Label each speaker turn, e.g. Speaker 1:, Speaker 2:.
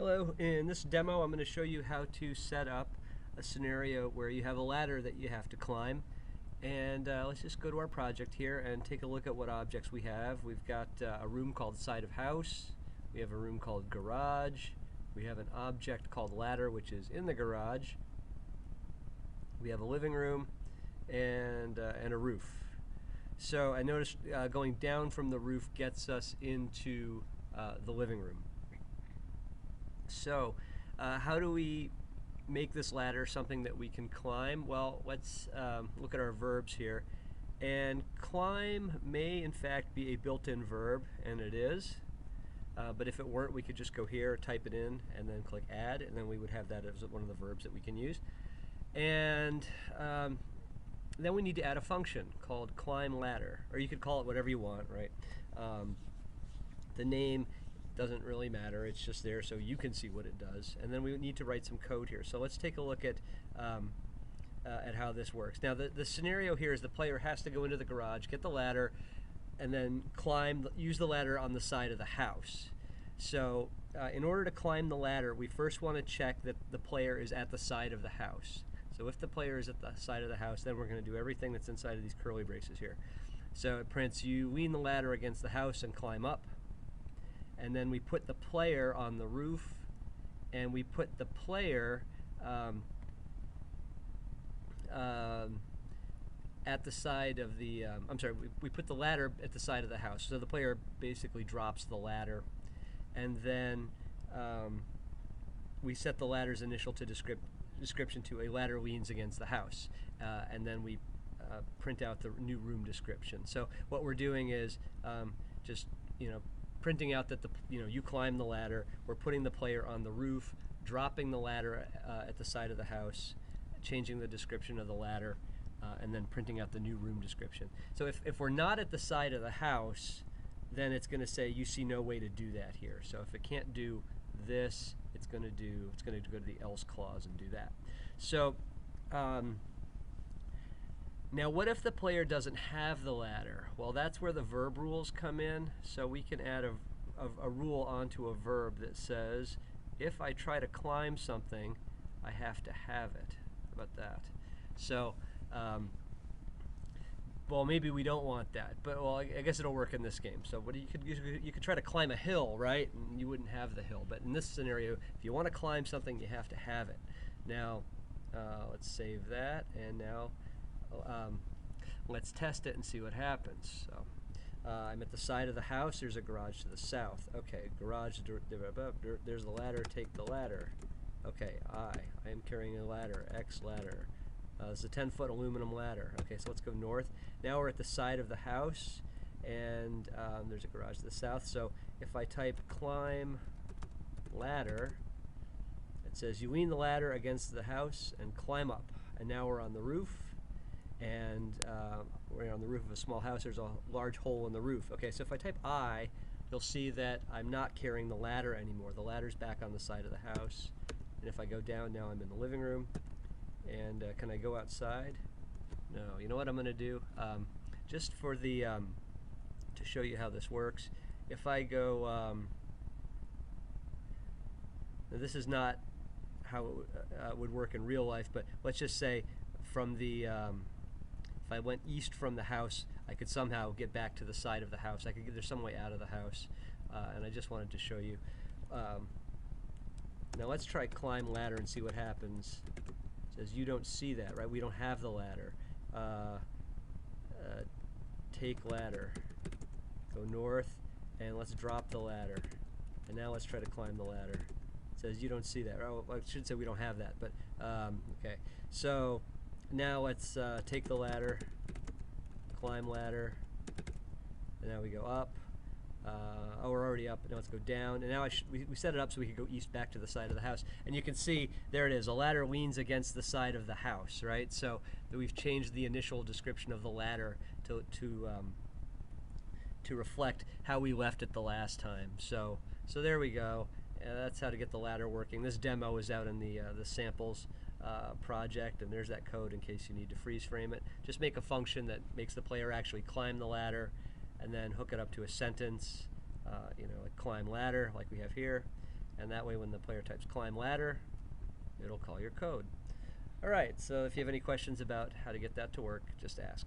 Speaker 1: Hello, in this demo I'm going to show you how to set up a scenario where you have a ladder that you have to climb. And let's just go to our project here and take a look at what objects we have. We've got a room called side of house, we have a room called garage, we have an object called ladder which is in the garage, we have a living room, and a roof. So I noticed going down from the roof gets us into the living room. So how do we make this ladder something that we can climb? Well, let's look at our verbs here. And climb may in fact be a built-in verb, and it is. But if it weren't, we could just go here, type it in, and then click add, and then we would have that as one of the verbs that we can use. And then we need to add a function called climb ladder, or you could call it whatever you want, right? The name doesn't really matter, it's just there so you can see what it does. And then we need to write some code here. So let's take a look at how this works. Now the scenario here is the player has to go into the garage, get the ladder, and then use the ladder on the side of the house. So in order to climb the ladder, we first want to check that the player is at the side of the house. So if the player is at the side of the house, then we're going to do everything that's inside of these curly braces here. So it prints, you lean the ladder against the house and climb up. And then we put the player on the roof, and we put the player at the side of the, we put the ladder at the side of the house. So the player basically drops the ladder, and then we set the ladder's initial to description to a ladder leans against the house, and then we print out the new room description. So what we're doing is just printing out that you climb the ladder. We're putting the player on the roof, dropping the ladder at the side of the house, changing the description of the ladder, and then printing out the new room description. So if we're not at the side of the house, then it's going to say you see no way to do that here. So if it can't do this, it's going to go to the else clause and do that. So now what if the player doesn't have the ladder? Well, that's where the verb rules come in. So we can add a rule onto a verb that says if I try to climb something, I have to have it. How about that? So well, maybe we don't want that, but well, I guess it'll work in this game. So what you could try to climb a hill, right? And you wouldn't have the hill. But in this scenario, if you want to climb something, you have to have it. Now let's save that, and now let's test it and see what happens. So I'm at the side of the house. There's a garage to the south. Okay, garage, there's the ladder. Take the ladder. Okay, I am carrying a ladder. X ladder. This is a 10-foot aluminum ladder. Okay, so let's go north. Now we're at the side of the house, and there's a garage to the south. So if I type climb ladder, it says you lean the ladder against the house and climb up. And now we're on the roof, and we're on the roof of a small house. There's a large hole in the roof. Okay, so if I type I, you'll see that I'm not carrying the ladder anymore. The ladder's back on the side of the house. And if I go down, now I'm in the living room. And can I go outside? No. You know what I'm going to do? Just for the to show you how this works, if I go, now this is not how it would work in real life, but let's just say from the if I went east from the house, I could somehow get back to the side of the house. There's some way out of the house, and I just wanted to show you. Now let's try climb ladder and see what happens. It says you don't see that, right? We don't have the ladder. Take ladder. Go north, and let's drop the ladder. And now let's try to climb the ladder. It says you don't see that. Oh, I should say we don't have that, but okay. So now let's take the ladder, climb ladder, and now we go up. Oh, we're already up. Now let's go down. And now we set it up so we can go east back to the side of the house. And you can see, there it is. A ladder leans against the side of the house, right? So we've changed the initial description of the ladder to reflect how we left it the last time. So there we go. That's how to get the ladder working. This demo is out in the samples project, and there's that code in case you need to freeze frame it. Just make a function that makes the player actually climb the ladder, and then hook it up to a sentence, like climb ladder, like we have here, and that way when the player types climb ladder, it'll call your code. Alright, so if you have any questions about how to get that to work, just ask.